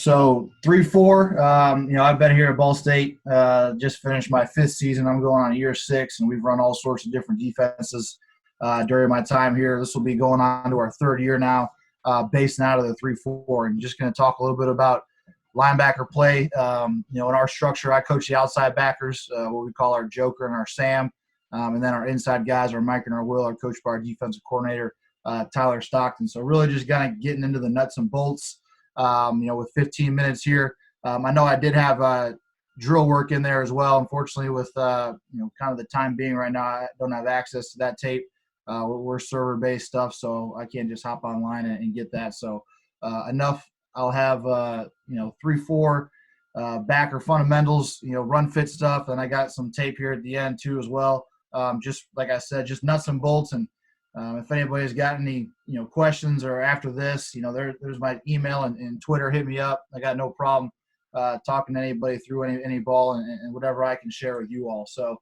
So 3-4. I've been here at Ball State. Just finished my 5th season. I'm going on year 6, and we've run all sorts of different defenses during my time here. This will be going on to our 3rd year now, based out of the 3-4. And just going to talk a little bit about linebacker play. In our structure, I coach the outside backers, what we call our Joker and our Sam, and then our inside guys, our Mike and our Will, are coached by our defensive coordinator, Tyler Stockton. So really just kind of getting into the nuts and bolts. With 15 minutes here. I know I did have drill work in there as well. Unfortunately, with kind of the time being right now, I don't have access to that tape. We're server-based stuff, so I can't just hop online and get that. So enough. I'll have 3-4 backer fundamentals, run fit stuff, and I got some tape here at the end too as well. Just like I said, just nuts and bolts. And if anybody's got any, questions or after this, there's my email and Twitter. Hit me up. I got no problem talking to anybody through any ball and whatever I can share with you all. So,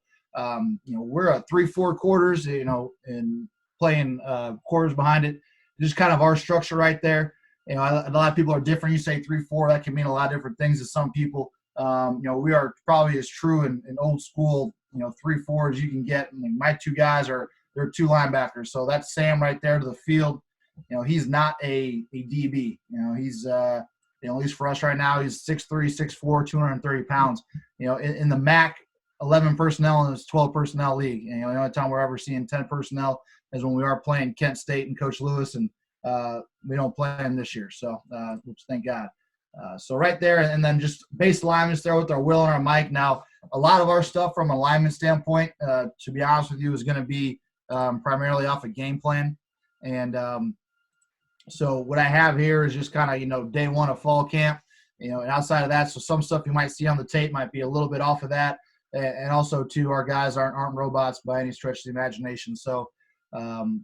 we're at 3-4 quarters, and playing quarters behind it. Just kind of our structure right there. A lot of people are different. You say 3-4, that can mean a lot of different things to some people. We are probably as true in old school, 3-4 as you can get. I mean, my 2 guys they're 2 linebackers. So that's Sam right there to the field. He's not a DB. He's at least for us right now, he's 6'3", 6'4", 230 pounds. In the MAC 11 personnel and this 12 personnel league. The only time we're ever seeing 10 personnel is when we are playing Kent State and Coach Lewis, and we don't play him this year. So thank God. So right there, and then just base alignments there with our Will and our Mike. Now, a lot of our stuff from an alignment standpoint, to be honest with you, is going to be primarily off a game plan. And so what I have here is just kind of, day 1 of fall camp, and outside of that, so some stuff you might see on the tape might be a little bit off of that. And also, too, our guys aren't robots by any stretch of the imagination. So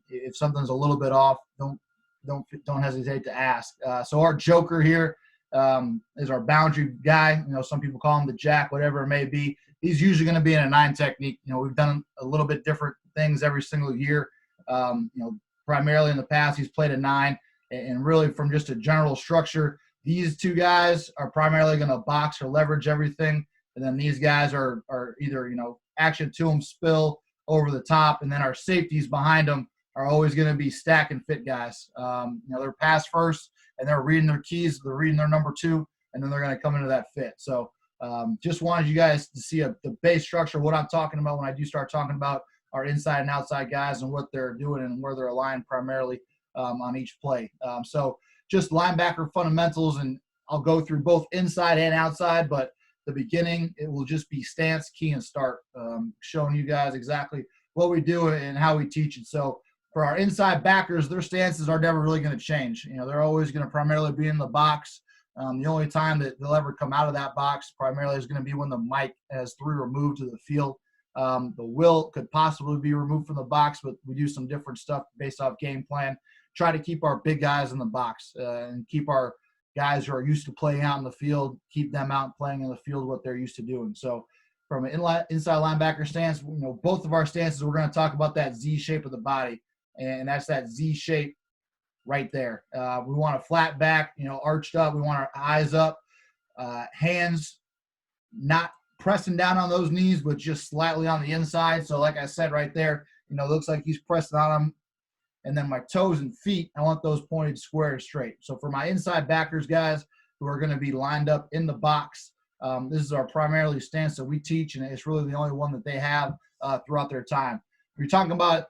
if something's a little bit off, don't hesitate to ask. So our Joker here is our boundary guy. Some people call him the Jack, whatever it may be. He's usually going to be in a 9 technique. We've done a little bit different things every single year. Primarily in the past, he's played a 9, and really from just a general structure, these 2 guys are primarily going to box or leverage everything. And then these guys are either, action to them, spill over the top. And then our safeties behind them are always going to be stack and fit guys. They're pass first, and they're reading their keys. They're reading their number 2, and then they're going to come into that fit. So just wanted you guys to see the base structure, what I'm talking about when I do start talking about our inside and outside guys and what they're doing and where they're aligned primarily on each play. So just linebacker fundamentals, and I'll go through both inside and outside, but the beginning, it will just be stance, key, and start, showing you guys exactly what we do and how we teach it. So for our inside backers, their stances are never really going to change. They're always going to primarily be in the box. The only time that they'll ever come out of that box primarily is going to be when the Mike has 3 removed to the field. The Will could possibly be removed from the box, but we do some different stuff based off game plan. Try to keep our big guys in the box and keep our guys who are used to playing out in the field, keep them out and playing in the field what they're used to doing. So from an inside linebacker stance, both of our stances, we're going to talk about that Z shape of the body, and that's that Z shape right there. We want a flat back, arched up. We want our eyes up, hands not pressing down on those knees, but just slightly on the inside. So like I said right there, looks like he's pressing on them. And then my toes and feet, I want those pointed square and straight. So for my inside backers, guys, who are going to be lined up in the box, this is our primarily stance that we teach, and it's really the only one that they have throughout their time. If you're talking about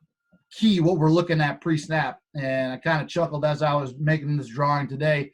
key, what we're looking at pre-snap, and I kind of chuckled as I was making this drawing today.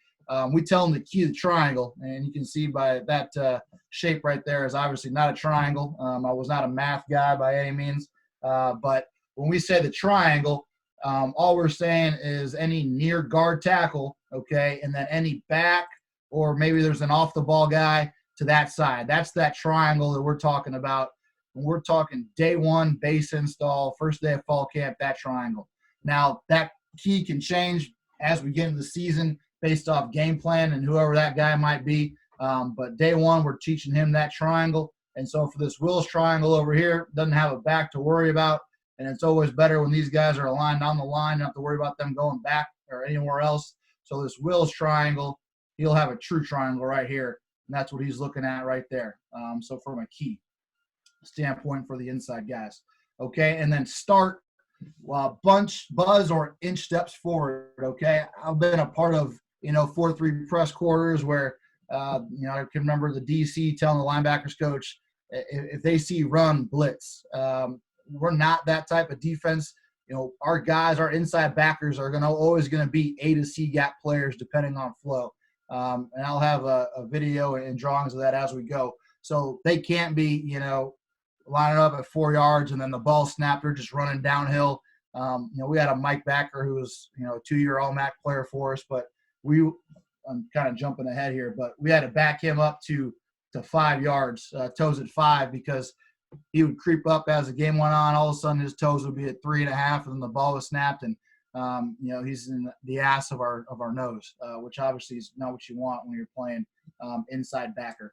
We tell them to key the triangle, and you can see by that shape right there is obviously not a triangle. I was not a math guy by any means, but when we say the triangle, all we're saying is any near guard tackle, okay, and then any back or maybe there's an off-the-ball guy to that side. That's that triangle that we're talking about. When we're talking day 1, base install, first day of fall camp, that triangle. Now, that key can change as we get into the season based off game plan and whoever that guy might be. But day 1, we're teaching him that triangle. And so for this Will's triangle over here, doesn't have a back to worry about. And it's always better when these guys are aligned on the line, not to worry about them going back or anywhere else. So this Will's triangle, he'll have a true triangle right here, and that's what he's looking at right there. So from a key standpoint for the inside guys. Okay, and then start bunch, buzz, or inch steps forward. Okay, I've been a part of 4-3 press quarters where I can remember the DC telling the linebackers coach, if they see run, blitz. We're not that type of defense. Our guys, our inside backers are always going to be A to C gap players depending on flow. And I'll have a video and drawings of that as we go. So they can't be, lining up at 4 yards and then the ball snapped, they're just running downhill. We had a Mike Backer who was, a 2-year All-MAC player for us, but I'm kind of jumping ahead here, but we had to back him up to 5 yards, toes at 5, because he would creep up as the game went on. All of a sudden his toes would be at 3.5, and then the ball was snapped, and he's in the ass of our nose, which obviously is not what you want when you're playing inside backer.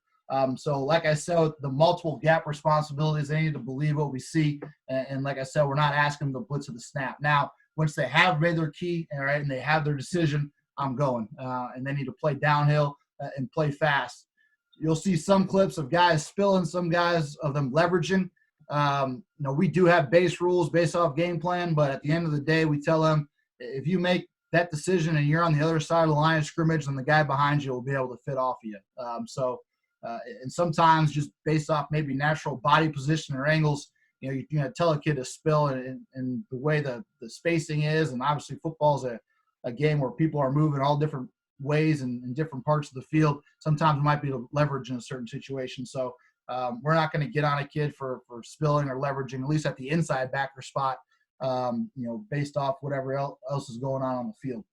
So like I said, the multiple gap responsibilities, they need to believe what we see. And like I said, we're not asking them to blitz at the snap. Now, once they have made their key, all right, and they have their decision, I'm going. And they need to play downhill and play fast. You'll see some clips of guys spilling, some guys of them leveraging. We do have base rules based off game plan, but at the end of the day, we tell them, if you make that decision and you're on the other side of the line of scrimmage, then the guy behind you will be able to fit off of you. And sometimes just based off maybe natural body position or angles, you tell a kid to spill, and the way the spacing is, and obviously football is a game where people are moving all different ways and in different parts of the field. Sometimes it might be leverage in a certain situation. So we're not going to get on a kid for spilling or leveraging, at least at the inside backer spot, based off whatever else is going on the field.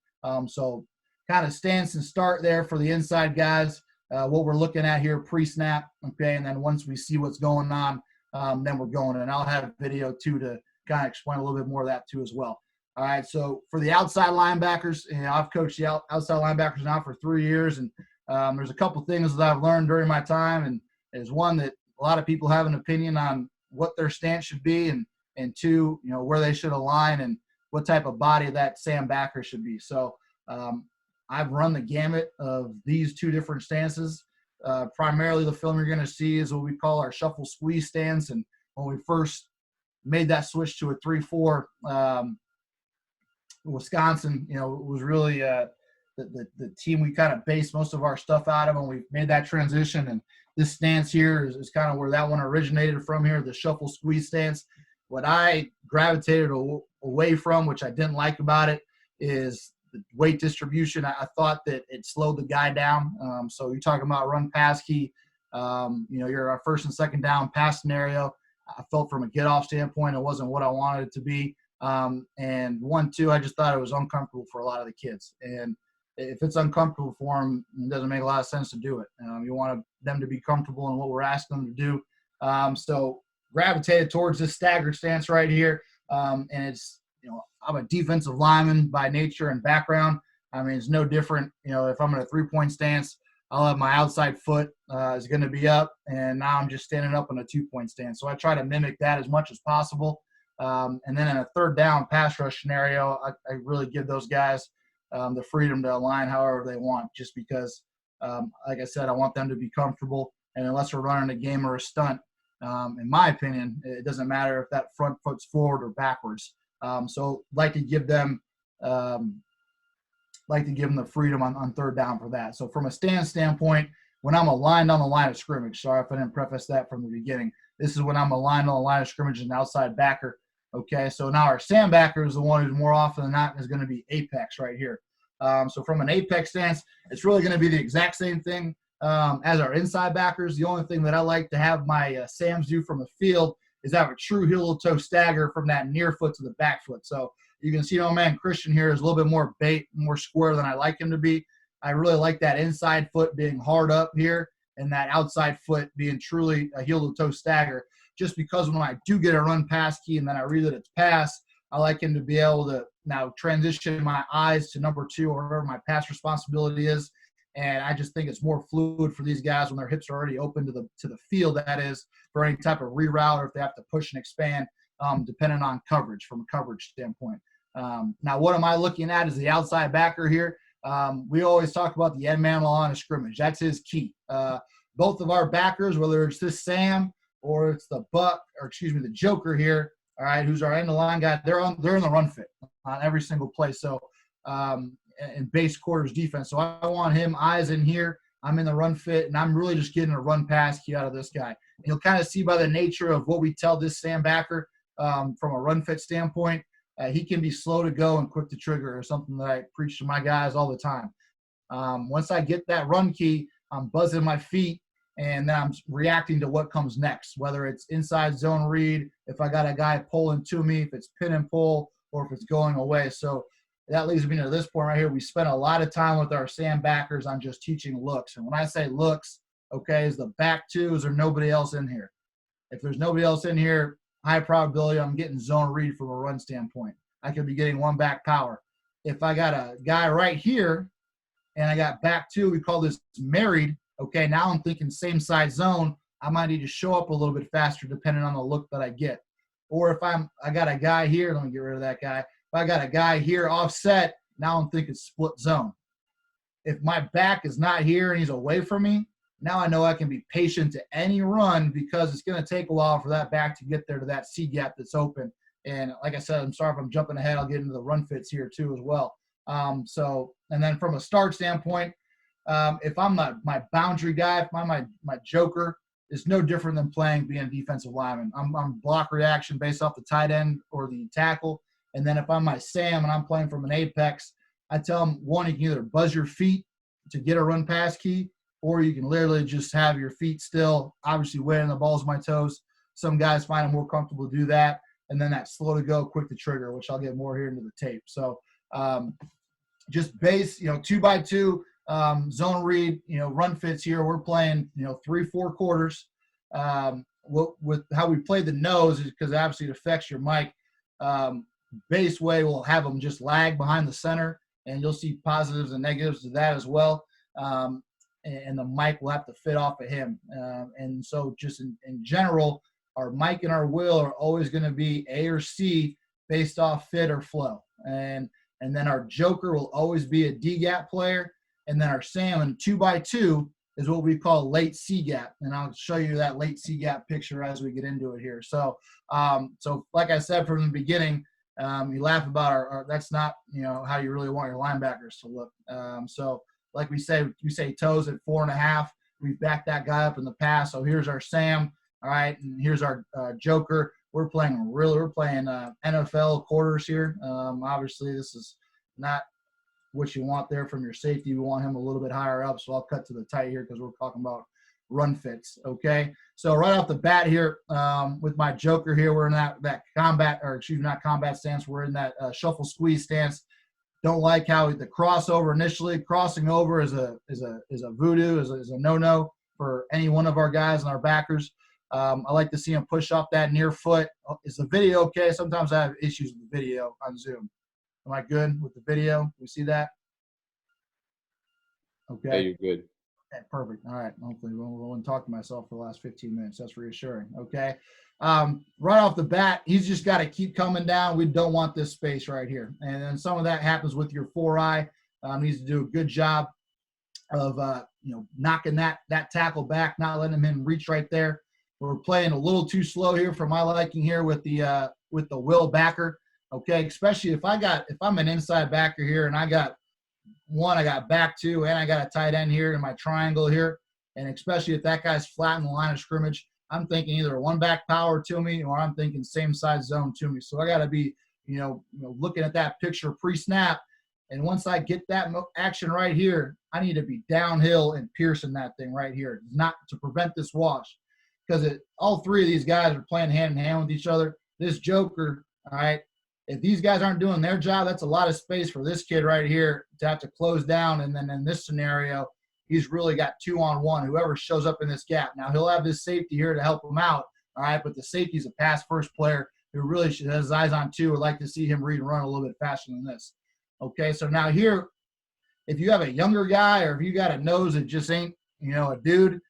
So kind of stance and start there for the inside guys. What we're looking at here pre-snap, okay, and then once we see what's going on, then we're going. And I'll have video too to kind of explain a little bit more of that too as well. All right, so for the outside linebackers, I've coached the outside linebackers now for 3 years, and there's a couple things that I've learned during my time, and there's one that a lot of people have an opinion on what their stance should be, and two, where they should align and what type of body that Sam backer should be. So I've run the gamut of these two different stances. Primarily the film you're going to see is what we call our shuffle squeeze stance. And when we first made that switch to a 3-4, Wisconsin, it was really the team we kind of based most of our stuff out of when we made that transition. And this stance here is kind of where that one originated from here, the shuffle squeeze stance. What I gravitated away from, which I didn't like about it, is the weight distribution. I thought that it slowed the guy down. So you're talking about run pass key, you're a first and second down pass scenario. I felt from a get off standpoint, it wasn't what I wanted it to be. And 1-2, I just thought it was uncomfortable for a lot of the kids. And if it's uncomfortable for them, it doesn't make a lot of sense to do it. You want them to be comfortable in what we're asking them to do. So gravitated towards this staggered stance right here. And it's, I'm a defensive lineman by nature and background. I mean, it's no different. If I'm in a 3-point stance, I'll have my outside foot is going to be up, and now I'm just standing up in a 2-point stance. So I try to mimic that as much as possible. And then in a third down pass rush scenario, I really give those guys the freedom to align however they want, just because, like I said, I want them to be comfortable. And unless we're running a game or a stunt, in my opinion, it doesn't matter if that front foot's forward or backwards. So like to give them the freedom on third down for that. So from a stance standpoint, when I'm aligned on the line of scrimmage, sorry if I didn't preface that from the beginning, this is when I'm aligned on the line of scrimmage and outside backer. Okay, so now our Sam backer is the one who's more often than not is going to be apex right here. So from an apex stance, it's really going to be the exact same thing as our inside backers. The only thing that I like to have my Sams do from the field is have a true heel-to-toe stagger from that near foot to the back foot. So you can see, man, Christian here is a little bit more bait, more square than I like him to be. I really like that inside foot being hard up here and that outside foot being truly a heel-to-toe stagger, just because when I do get a run pass key and then I read that it's pass, I like him to be able to now transition my eyes to number 2 or whatever my pass responsibility is. And I just think it's more fluid for these guys when their hips are already open to the field, that is, for any type of reroute or if they have to push and expand, depending on coverage from a coverage standpoint. Now, what am I looking at as the outside backer here? We always talk about the end man on the line of scrimmage. That's his key. Both of our backers, whether it's this Sam or it's the the Joker here, all right, who's our end of line guy, they're in the run fit on every single play. So in base quarters defense. So I want him eyes in here. I'm in the run fit, and I'm really just getting a run pass key out of this guy. And you'll kind of see by the nature of what we tell this Sam backer from a run fit standpoint, he can be slow to go and quick to trigger, or something that I preach to my guys all the time. Once I get that run key, I'm buzzing my feet, and then I'm reacting to what comes next, whether it's inside zone read, if I got a guy pulling to me, if it's pin and pull, or if it's going away. So that leads me to this point right here. We spent a lot of time with our Sam backers on just teaching looks. And when I say looks, okay, is the back two, is there nobody else in here? If there's nobody else in here, high probability I'm getting zone read from a run standpoint. I could be getting one back power. If I got a guy right here and I got back two, we call this married, okay, now I'm thinking same side zone. I might need to show up a little bit faster depending on the look that I get. Or if I got a guy here, let me get rid of that guy. If I got a guy here offset, now I'm thinking split zone. If my back is not here and he's away from me, now I know I can be patient to any run, because it's going to take a while for that back to get there to that C gap that's open. And like I said, I'm sorry if I'm jumping ahead. I'll get into the run fits here too as well. And then from a start standpoint, if I'm my boundary guy, if I'm my joker, it's no different than being a defensive lineman. I'm block reaction based off the tight end or the tackle. And then if I'm my Sam and I'm playing from an apex, I tell them, one, you can either buzz your feet to get a run pass key, or you can literally just have your feet still, obviously weighing the balls of my toes. Some guys find it more comfortable to do that. And then that slow to go, quick to trigger, which I'll get more here into the tape. So just base, 2x2 zone read, run fits here. We're playing, 3-4 quarters. With how we play the nose, is because obviously it affects your mic. Base way will have them just lag behind the center, and you'll see positives and negatives to that as well. And the mic will have to fit off of him. And so just in general, our mic and our wheel are always going to be A or C based off fit or flow. And then our joker will always be a D gap player. And then our Sam in 2x2 is what we call late C gap. And I'll show you that late C gap picture as we get into it here. So, like I said from the beginning, you laugh about our that's not, how you really want your linebackers to look. So like we say toes at 4.5. We've backed that guy up in the past. So here's our Sam. All right. And here's our joker. We're playing NFL quarters here. Obviously this is not what you want there from your safety. We want him a little bit higher up. So I'll cut to the tight here because we're talking about run fits. Okay. So right off the bat here, with my joker here, we're in that combat, or excuse me, not combat stance. We're in that shuffle squeeze stance. Don't like how the crossover initially. Crossing over is a voodoo, is a no-no for any one of our guys and our backers. I like to see him push off that near foot. Is the video okay? Sometimes I have issues with the video on Zoom. Am I good with the video? We see that? Okay. Yeah, you're good. Okay, perfect. All right. Hopefully, I won't talk to myself for the last 15 minutes. That's reassuring. Okay. Right off the bat, he's just got to keep coming down. We don't want this space right here. And then some of that happens with your 4-eye. Needs to do a good job of, knocking that tackle back, not letting him reach right there. We're playing a little too slow here for my liking here with the will backer. Okay. Especially if I'm an inside backer here and I got back two, and I got a tight end here in my triangle here. And especially if that guy's flat in the line of scrimmage, I'm thinking either one back power to me, or I'm thinking same side zone to me. So I got to be, looking at that picture pre-snap. And once I get that action right here, I need to be downhill and piercing that thing right here, not to prevent this wash. Because all three of these guys are playing hand in hand with each other. This joker, all right, if these guys aren't doing their job, that's a lot of space for this kid right here to have to close down. And then in this scenario, he's really got 2-on-1, whoever shows up in this gap. Now, he'll have his safety here to help him out, all right, but the safety's a pass-first player who really should have his eyes on two. Would like to see him read and run a little bit faster than this. Okay, so now here, if you have a younger guy or if you got a nose that just ain't, a dude,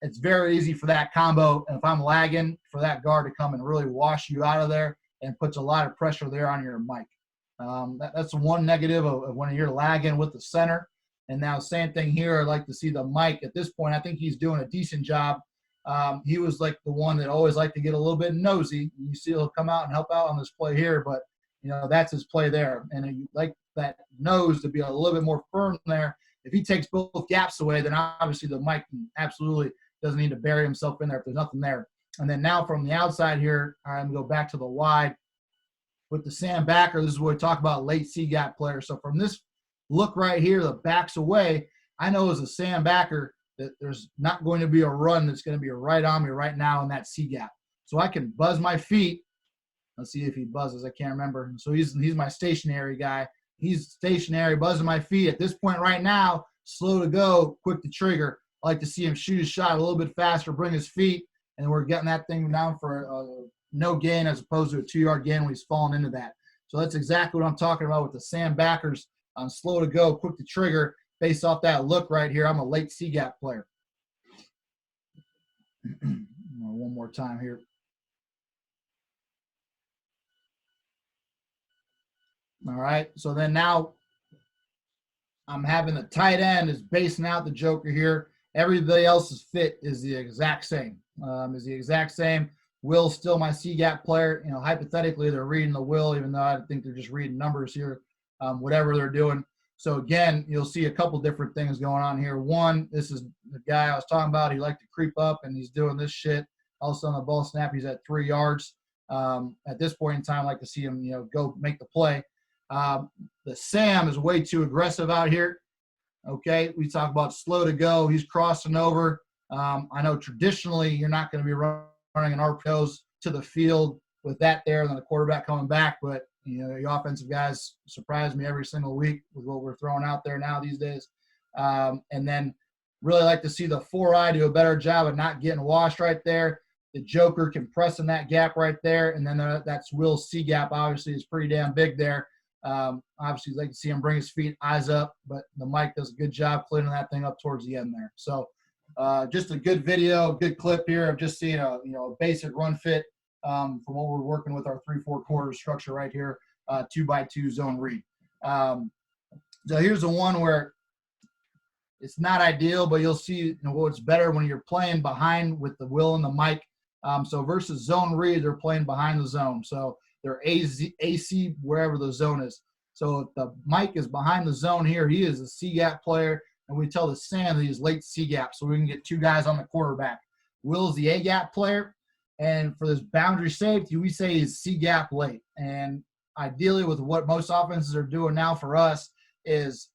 it's very easy for that combo. And if I'm lagging, for that guard to come and really wash you out of there, and puts a lot of pressure there on your mic. That's one negative of when you're lagging with the center. And now same thing here. I'd like to see the Mike at this point. I think he's doing a decent job. He was like the one that always liked to get a little bit nosy. You see he'll come out and help out on this play here, but that's his play there. And you like that nose to be a little bit more firm there. If he takes both gaps away, then obviously the Mike absolutely doesn't need to bury himself in there if there's nothing there. And then now from the outside here, I'm going to go back to the wide with the Sam backer. This is what we talk about late C-gap player. So from this look right here, the back's away, I know as a Sam backer that there's not going to be a run that's going to be right on me right now in that C-gap. So I can buzz my feet. Let's see if he buzzes. I can't remember. So he's my stationary guy. He's stationary, buzzing my feet. At this point right now, slow to go, quick to trigger. I like to see him shoot his shot a little bit faster, bring his feet, and we're getting that thing down for no gain as opposed to a 2-yard gain when he's falling into that. So that's exactly what I'm talking about with the Sam backers on slow to go, quick to trigger, based off that look right here. I'm a late C-gap player. One more time here. All right, so then now I'm having the tight end is basing out the joker here. Everybody else's fit is the exact same. Will's still my C-gap player. Hypothetically, they're reading the will, even though I think they're just reading numbers here, whatever they're doing. So, again, you'll see a couple different things going on here. One, this is the guy I was talking about. He liked to creep up, and he's doing this shit. All of a sudden, the ball snap, he's at 3 yards. At this point in time, I like to see him, go make the play. The Sam is way too aggressive out here. Okay, we talk about slow to go. He's crossing over. I know traditionally you're not going to be running an RPOs to the field with that there and then the quarterback coming back, but your offensive guys surprise me every single week with what we're throwing out there now these days. And then really like to see the 4-eye do a better job of not getting washed right there. The joker can press in that gap right there, and then that's Will's C gap obviously is pretty damn big there. Obviously, you'd like to see him bring his feet, eyes up, but the Mike does a good job cleaning that thing up towards the end there. So just a good video, good clip here of just seeing a basic run fit from what we're working with our 3-4 quarter structure right here, 2x2 zone read. So here's the one where it's not ideal, but you'll see what's better when you're playing behind with the Will and the Mike. So versus zone read, they're playing behind the zone. So they're AC wherever the zone is. So if the Mike is behind the zone here, he is a C-gap player, and we tell the Sam that he's late C-gap, so we can get 2 guys on the quarterback. Will's the A-gap player, and for this boundary safety, we say he's C-gap late. And ideally with what most offenses are doing now for us is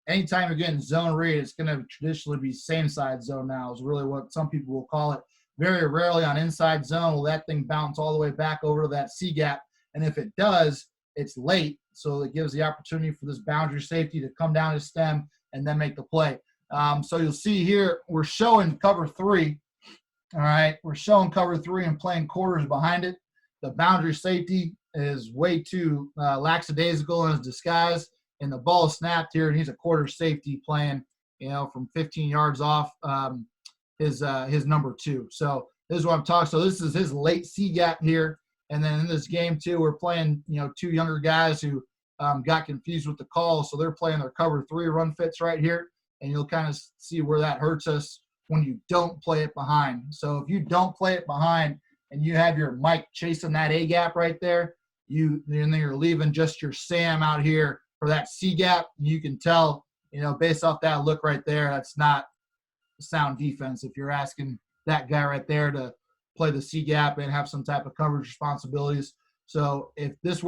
anytime you're getting zone read, it's going to traditionally be same side zone now is really what some people will call it. Very rarely on inside zone will that thing bounce all the way back over to that C-gap. And if it does, it's late, so it gives the opportunity for this boundary safety to come down his stem and then make the play. So you'll see here we're showing cover 3. All right, we're showing cover 3 and playing quarters behind it. The boundary safety is way too lackadaisical in his disguise, and the ball is snapped here, and he's a quarter safety playing, from 15 yards off his number 2. So this is what I'm talking. So this is his late C gap here. And then in this game, too, we're playing, 2 younger guys who got confused with the call. So they're playing their cover 3 run fits right here. And you'll kind of see where that hurts us when you don't play it behind. So if you don't play it behind and you have your Mike chasing that A gap right there, and then you're leaving just your Sam out here for that C gap. You can tell, based off that look right there, that's not sound defense if you're asking that guy right there to play the C gap and have some type of coverage responsibilities. So if this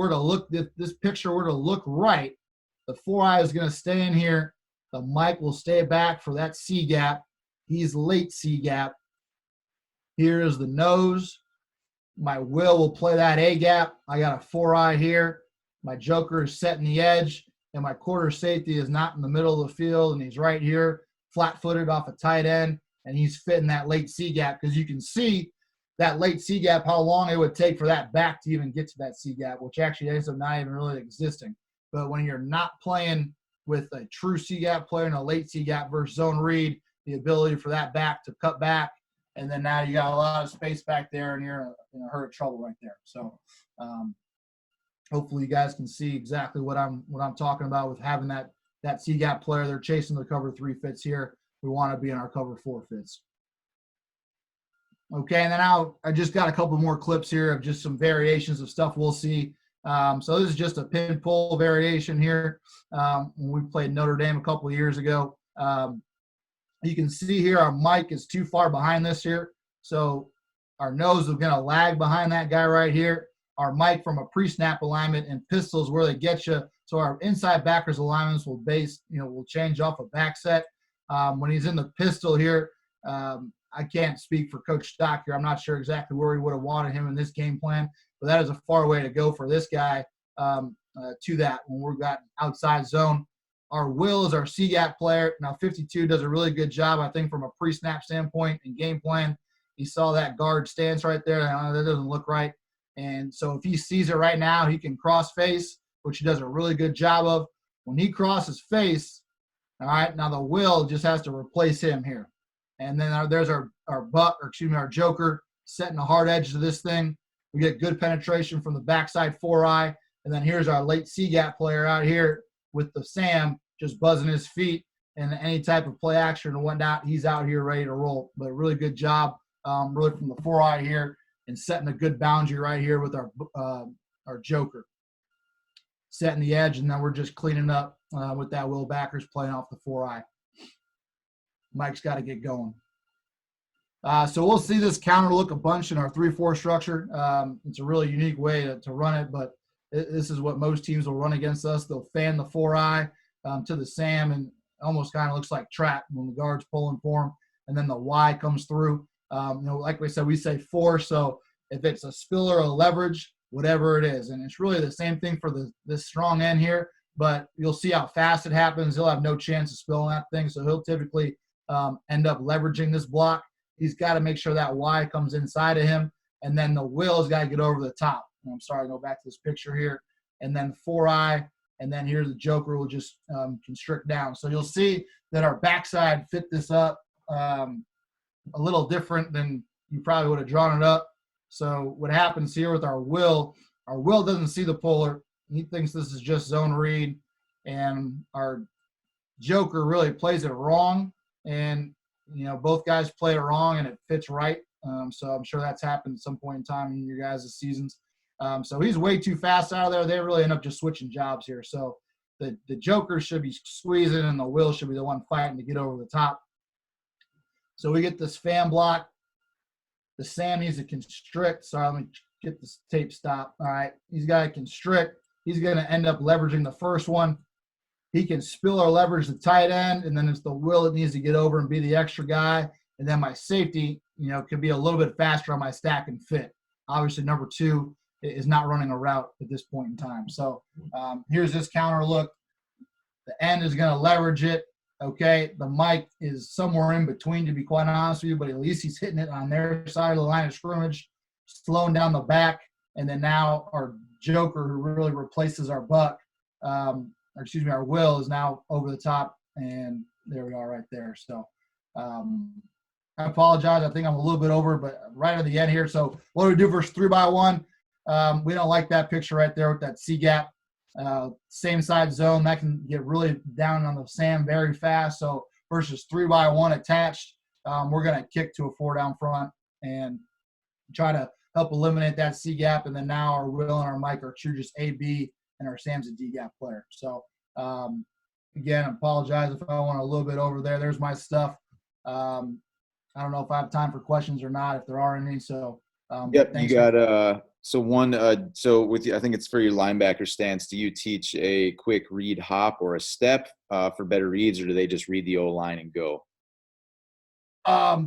picture were to look right, the 4-eye is going to stay in here. The Mike will stay back for that C gap. He's late C gap. Here is the nose. My will play that A gap. I got a 4-eye here. My joker is setting the edge, and my quarter safety is not in the middle of the field, and he's right here, flat-footed off a tight end, and he's fitting that late C gap because you can see that late C gap, how long it would take for that back to even get to that C gap, which actually ends up not even really existing. But when you're not playing with a true C gap player and a late C gap versus zone read, the ability for that back to cut back, and then now you got a lot of space back there, and you're in a hurt of trouble right there. So Hopefully you guys can see exactly what I'm talking about with having that C gap player. They're chasing the cover 3 fits here. We want to be in our cover 4 fits. Okay, and then I just got a couple more clips here of just some variations of stuff we'll see. So this is just a pin pull variation here. When we played Notre Dame a couple of years ago. You can see here our mic is too far behind this here. So our nose is going to lag behind that guy right here. Our mic from a pre-snap alignment and pistols where they get you. So our inside backers alignments will change off a back set. When he's in the pistol here, I can't speak for Coach Stock here. I'm not sure exactly where he would have wanted him in this game plan, but that is a far way to go for this guy to that when we've got outside zone. Our Will is our C-gap player. Now, 52 does a really good job, I think, from a pre-snap standpoint and game plan. He saw that guard stance right there. That doesn't look right. And so if he sees it right now, he can cross face, which he does a really good job of. When he crosses face, all right, now the Will just has to replace him here. And then there's our Joker setting the hard edge to this thing. We get good penetration from the backside 4-eye. And then here's our late C-gap player out here with the Sam just buzzing his feet and any type of play action and whatnot. He's out here ready to roll. But a really good job, really from the 4-eye here and setting a good boundary right here with our Joker. Setting the edge, and then we're just cleaning up with that Will backers playing off the 4-eye. Mike's got to get going. So we'll see this counter look a bunch in our 3-4 structure. It's a really unique way to run it, but this is what most teams will run against us. They'll fan the 4-eye to the Sam, and almost kind of looks like trap when the guard's pulling for him, and then the Y comes through. Like we said, we say 4, so if it's a spill or a leverage, whatever it is. And it's really the same thing for this strong end here, but you'll see how fast it happens. He'll have no chance of spilling that thing, so he'll typically end up leveraging this block. He's got to make sure that Y comes inside of him, and then the Will's got to get over the top. I'm sorry, go back to this picture here. And then 4-eye, and then here's the Joker will just constrict down. So you'll see that our backside fit this up a little different than you probably would have drawn it up. So what happens here with our Will doesn't see the puller. He thinks this is just zone read, and our Joker really plays it wrong. And, both guys play it wrong, and it fits right. So I'm sure that's happened at some point in time in your guys' seasons. So he's way too fast out of there. They really end up just switching jobs here. So the Joker should be squeezing, and the Will should be the one fighting to get over the top. So we get this fan block. The Sam needs to constrict. Sorry, let me get this tape stopped. All right, he's got to constrict. He's going to end up leveraging the first one. He can spill or leverage the tight end, and then it's the Will that needs to get over and be the extra guy. And then my safety, can be a little bit faster on my stack and fit. Obviously, number 2 is not running a route at this point in time. So here's this counter look. The end is going to leverage it. Okay, the mic is somewhere in between, to be quite honest with you, but at least he's hitting it on their side of the line of scrimmage, slowing down the back. And then now our Joker, who really replaces our buck, our Will, is now over the top, and there we are right there. So I apologize. I think I'm a little bit over, but right at the end here. So what do we do versus 3-by-1? We don't like that picture right there with that C-gap. Same side zone, that can get really down on the Sam very fast. So versus 3-by-1 attached, we're going to kick to a 4 down front and try to help eliminate that C-gap. And then now our Will and our Mike are true just A-B, and our Sam's a D-gap player. So, again, I apologize if I went a little bit over there. There's my stuff. I don't know if I have time for questions or not, if there are any. So, yep, you got so with you, I think it's for your linebacker stance. Do you teach a quick read hop or a step for better reads, or do they just read the O-line and go?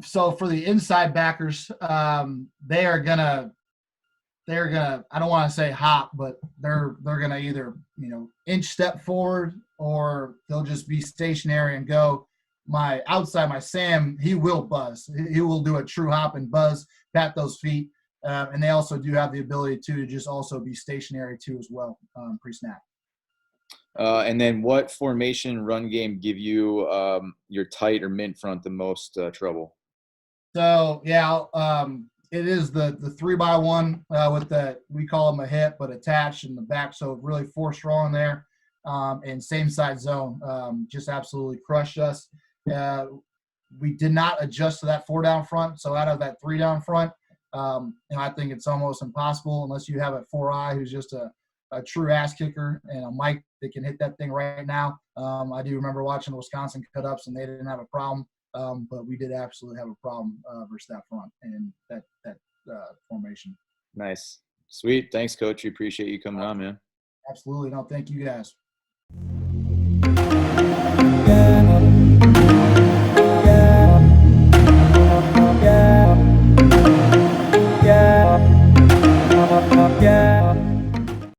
So for the inside backers, they're gonna I don't want to say hop, but they're gonna either inch step forward, or they'll just be stationary and go. My Sam, he will buzz. He will do a true hop and buzz, pat those feet, and they also do have the ability to just also be stationary too as well, pre-snap. And then what formation run game give you your tight or mint front the most trouble? So yeah, It is the 3x1 with the, we call them a hip, but attached in the back. So really 4 strong there, and same side zone. Just absolutely crushed us. We did not adjust to that 4 down front. So out of that 3 down front, I think it's almost impossible unless you have a 4-eye who's just a true ass kicker and a Mike that can hit that thing right now. I do remember watching the Wisconsin cut-ups, and they didn't have a problem. But we did absolutely have a problem versus that front and that formation. Nice. Sweet. Thanks, Coach. We appreciate you coming on, man. Absolutely. No, thank you guys.